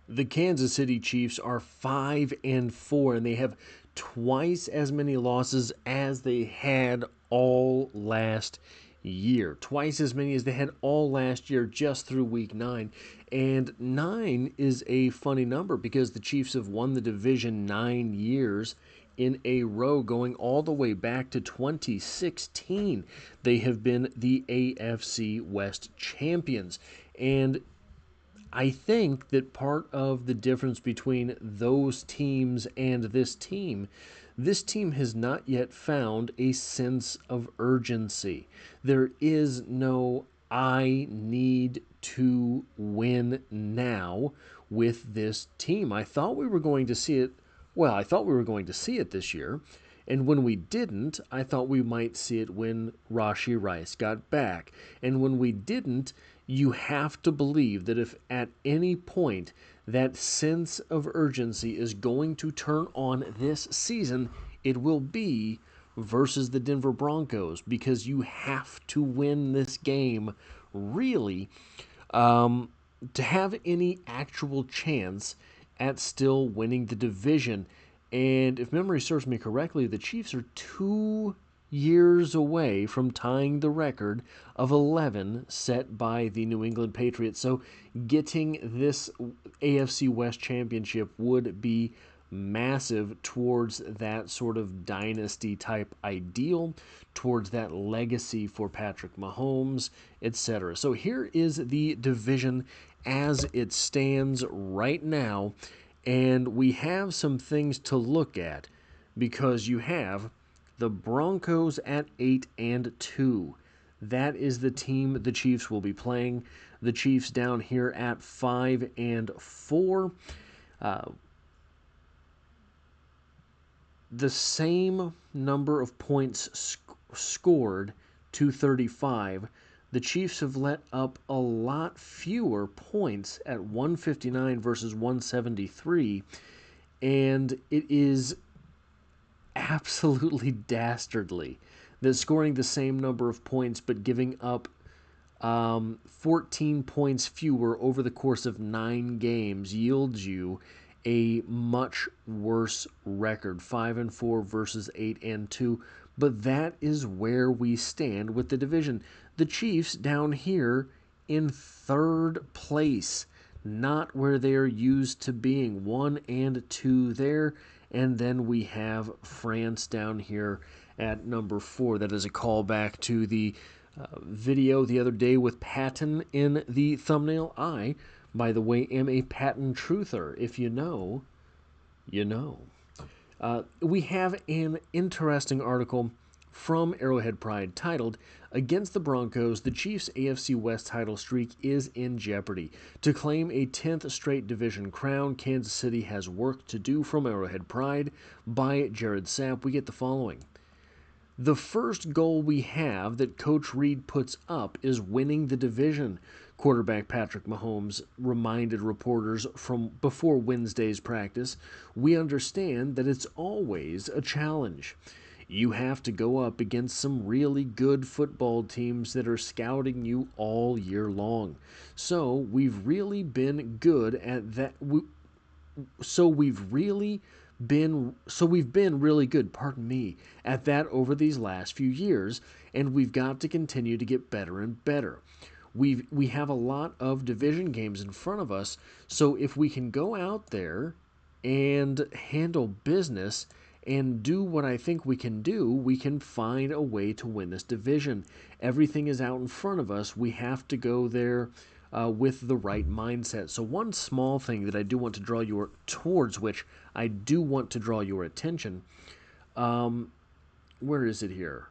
The Kansas City Chiefs are 5-4, and they have twice as many losses as they had all last year. Twice as many as they had all last year just through week 9. And 9 is a funny number because the Chiefs have won the division 9 years in a row, going all the way back to 2016. They have been the AFC West champions. And I think that part of the difference between those teams and this team has not yet found a sense of urgency. There is no I need to win now with this team. I thought we were going to see it. Well, I thought we were going to see it this year. And when we didn't, I thought we might see it when Rashee Rice got back. And when we didn't, you have to believe that if at any point that sense of urgency is going to turn on this season, it will be versus the Denver Broncos, because you have to win this game, really, to have any actual chance at still winning the division. And if memory serves me correctly, the Chiefs are 2 years away from tying the record of 11 set by the New England Patriots. So getting this AFC West championship would be massive towards that sort of dynasty type ideal, towards that legacy for Patrick Mahomes, etc. So here is the division as it stands right now, and we have some things to look at because you have the Broncos at 8-2. That is the team the Chiefs will be playing. The Chiefs down here at 5-4. The same number of points scored, 235. The Chiefs have let up a lot fewer points at 159 versus 173. And it is absolutely dastardly that scoring the same number of points but giving up 14 points fewer over the course of 9 games yields you a much worse record, 5-4 versus 8-2. But that is where we stand with the division. The Chiefs down here in 3rd place, not where they're used to being, 1-2 there. And then we have France down here at number 4. That is a callback to the video the other day with Patton in the thumbnail. I, by the way, am a Patton truther. If you know, you know. We have an interesting article from Arrowhead Pride titled, "Against the Broncos, the Chiefs' AFC West title streak is in jeopardy. To claim a 10th straight division crown, Kansas City has work to do." From Arrowhead Pride by Jared Sapp, we get the following. The first goal we have that Coach Reid puts up is winning the division, quarterback Patrick Mahomes reminded reporters from before Wednesday's practice. We understand that it's always a challenge. You have to go up against some really good football teams that are scouting you all year long. So we've really been good at that. We've been really good, at that over these last few years, and we've got to continue to get better and better. We have a lot of division games in front of us, so if we can go out there and handle business and do what I think we can do, we can find a way to win this division. Everything is out in front of us. We have to go there with the right mindset. So one small thing that I do want to draw your towards, which I do want to draw your attention. Where is it here?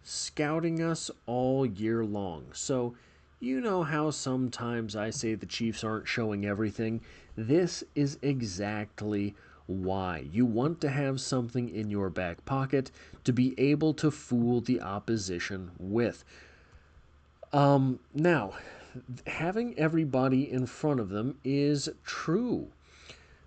Scouting us all year long. So you know how sometimes I say the Chiefs aren't showing everything. This is exactly why. You want to have something in your back pocket to be able to fool the opposition with. Now, having everybody in front of them is true.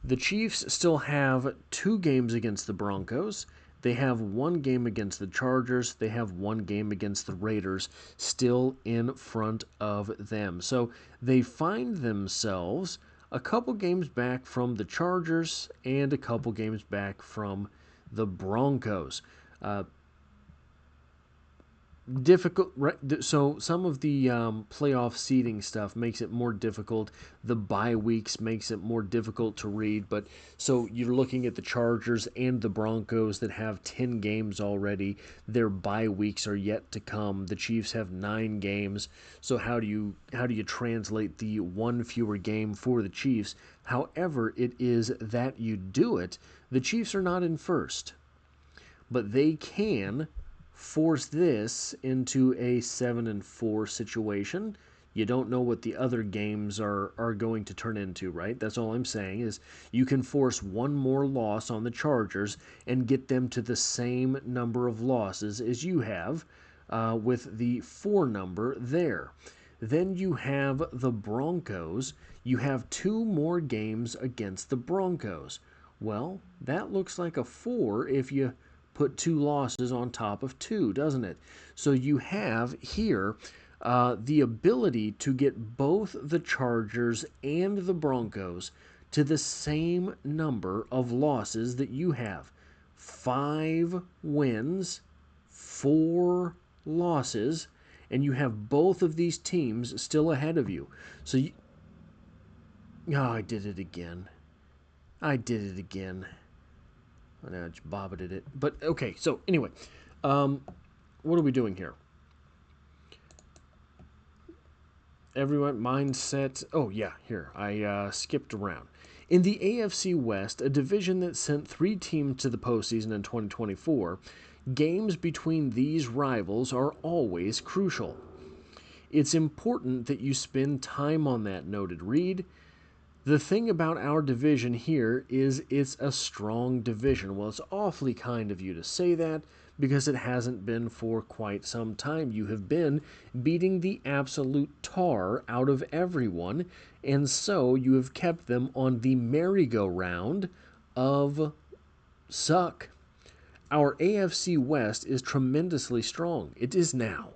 The Chiefs still have 2 games against the Broncos. They have 1 game against the Chargers. They have 1 game against the Raiders still in front of them. So they find themselves a couple games back from the Chargers and a couple games back from the Broncos. Difficult, right? So some of the playoff seeding stuff makes it more difficult. The bye weeks makes it more difficult to read. But so you're looking at the Chargers and the Broncos that have 10 games already. Their bye weeks are yet to come. The Chiefs have 9 games. So how do you translate the one fewer game for the Chiefs? However it is that you do it, the Chiefs are not in first, but they can force this into a 7-4 situation. You don't know what the other games are going to turn into, right? That's all I'm saying is you can force one more loss on the Chargers and get them to the same number of losses as you have with the 4 number there. Then you have the Broncos. You have 2 more games against the Broncos. Well, that looks like a 4 if you put 2 losses on top of 2, doesn't it? So you have here the ability to get both the Chargers and the Broncos to the same number of losses that you have. 5 wins, 4 losses, and you have both of these teams still ahead of you. So I did it again. I just bobbited it. But, okay, so anyway, what are we doing here? Everyone, mindset. Oh, yeah, here. I skipped around. In the AFC West, a division that sent 3 teams to the postseason in 2024, games between these rivals are always crucial. It's important that you spend time on that, noted Reed. The thing about our division here is it's a strong division. Well, it's awfully kind of you to say that because it hasn't been for quite some time. You have been beating the absolute tar out of everyone, and so you have kept them on the merry-go-round of suck. Our AFC West is tremendously strong. It is now.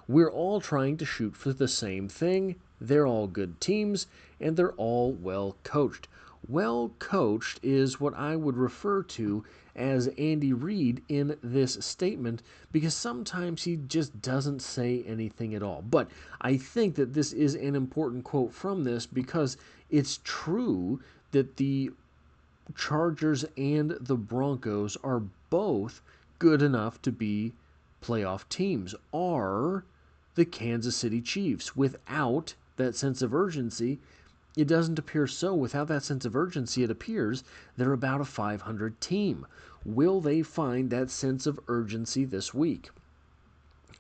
We're all trying to shoot for the same thing. They're all good teams, and they're all well coached. Well coached is what I would refer to as Andy Reid in this statement, because sometimes he just doesn't say anything at all. But I think that this is an important quote from this because it's true that the Chargers and the Broncos are both good enough to be playoff teams. Are the Kansas City Chiefs? Without that sense of urgency, it doesn't appear so. Without that sense of urgency, it appears they're about a 500 team. Will they find that sense of urgency this week?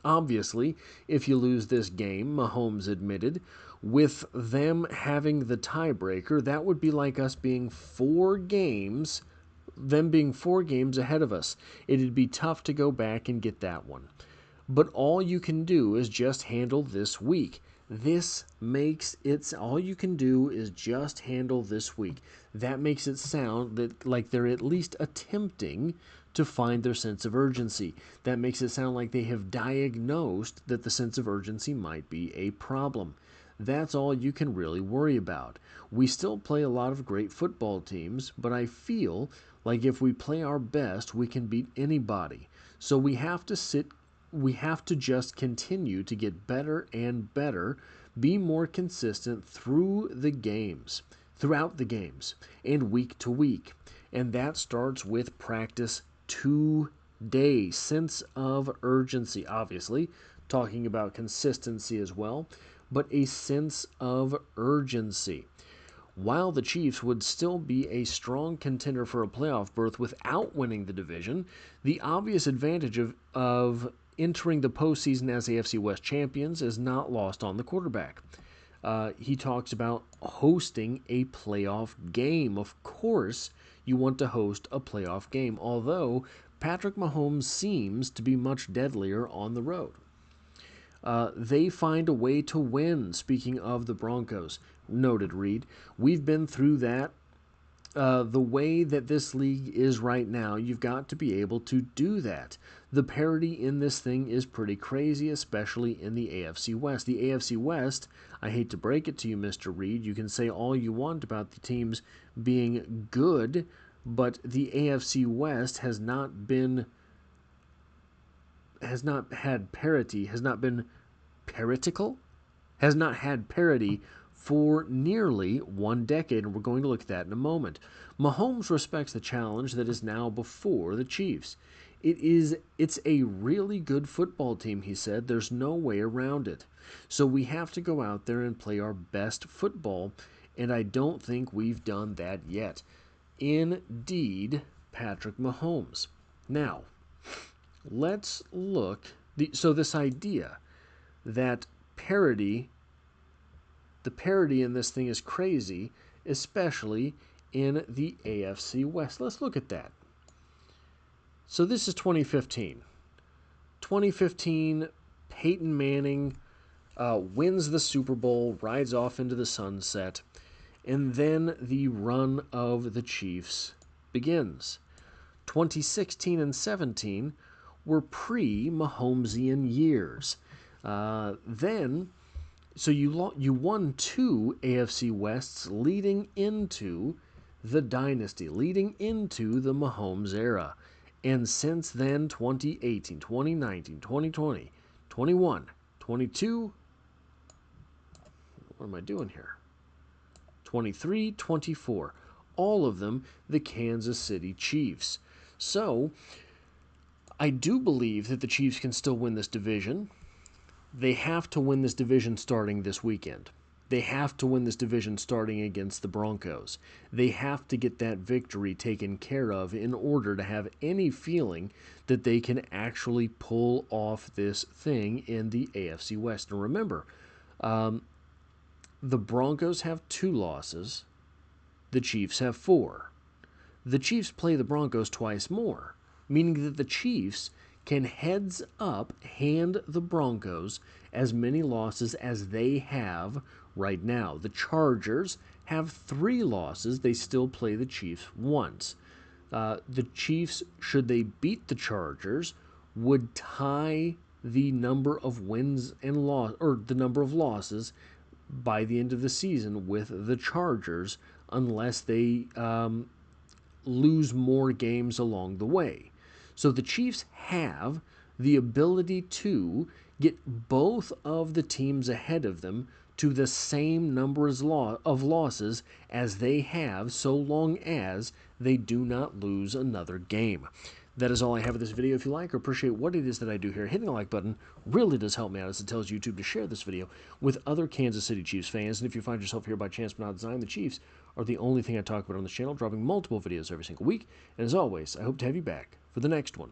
Obviously, if you lose this game, Mahomes admitted, with them having the tiebreaker, that would be like us being 4 games, them being 4 games ahead of us. It'd be tough to go back and get that one. But all you can do is just handle this week. This makes it, all you can do is just handle this week. That makes it sound that like they're at least attempting to find their sense of urgency. That makes it sound like they have diagnosed that the sense of urgency might be a problem. That's all you can really worry about. We still play a lot of great football teams, but I feel like if we play our best, we can beat anybody. So we have to just continue to get better and better, be more consistent throughout the games, and week to week. And that starts with practice today. Sense of urgency, obviously, talking about consistency as well, but a sense of urgency. While the Chiefs would still be a strong contender for a playoff berth without winning the division, the obvious advantage of entering the postseason as AFC West champions is not lost on the quarterback. He talks about hosting a playoff game. Of course, you want to host a playoff game, although Patrick Mahomes seems to be much deadlier on the road. They find a way to win. Speaking of the Broncos, noted Reed, we've been through that the way that this league is right now, you've got to be able to do that. The parity in this thing is pretty crazy, especially in the AFC West. The AFC West, I hate to break it to you, Mr. Reed, you can say all you want about the teams being good, but the AFC West has not had parity, has not been paritical, has not had parity for nearly 1 decade, and we're going to look at that in a moment. Mahomes respects the challenge that is now before the Chiefs. It's a really good football team, he said. There's no way around it. So we have to go out there and play our best football, and I don't think we've done that yet. Indeed, Patrick Mahomes. Now, let's look. So this idea that the parity in this thing is crazy, especially in the AFC West. Let's look at that. So this is 2015. 2015, Peyton Manning wins the Super Bowl, rides off into the sunset, and then the run of the Chiefs begins. 2016 and 17 were pre-Mahomesian years. So you won 2 AFC Wests leading into the dynasty, leading into the Mahomes era. And since then, 2018, 2019, 2020, 21, 22, what am I doing here? 23, 24, all of them the Kansas City Chiefs. So I do believe that the Chiefs can still win this division. They have to win this division starting this weekend. They have to win this division starting against the Broncos. They have to get that victory taken care of in order to have any feeling that they can actually pull off this thing in the AFC West. And remember, the Broncos have 2 losses. The Chiefs have 4. The Chiefs play the Broncos twice more, meaning that the Chiefs can heads up hand the Broncos as many losses as they have right now. The Chargers have 3 losses. They still play the Chiefs once. The Chiefs, should they beat the Chargers, would tie the number of wins and the number of losses by the end of the season with the Chargers, unless they lose more games along the way. So the Chiefs have the ability to get both of the teams ahead of them to the same number of losses as they have, so long as they do not lose another game. That is all I have for this video. If you like or appreciate what it is that I do here, hitting the like button really does help me out, as it tells YouTube to share this video with other Kansas City Chiefs fans. And if you find yourself here by chance but not design, the Chiefs are the only thing I talk about on this channel, dropping multiple videos every single week. And as always, I hope to have you back for the next one.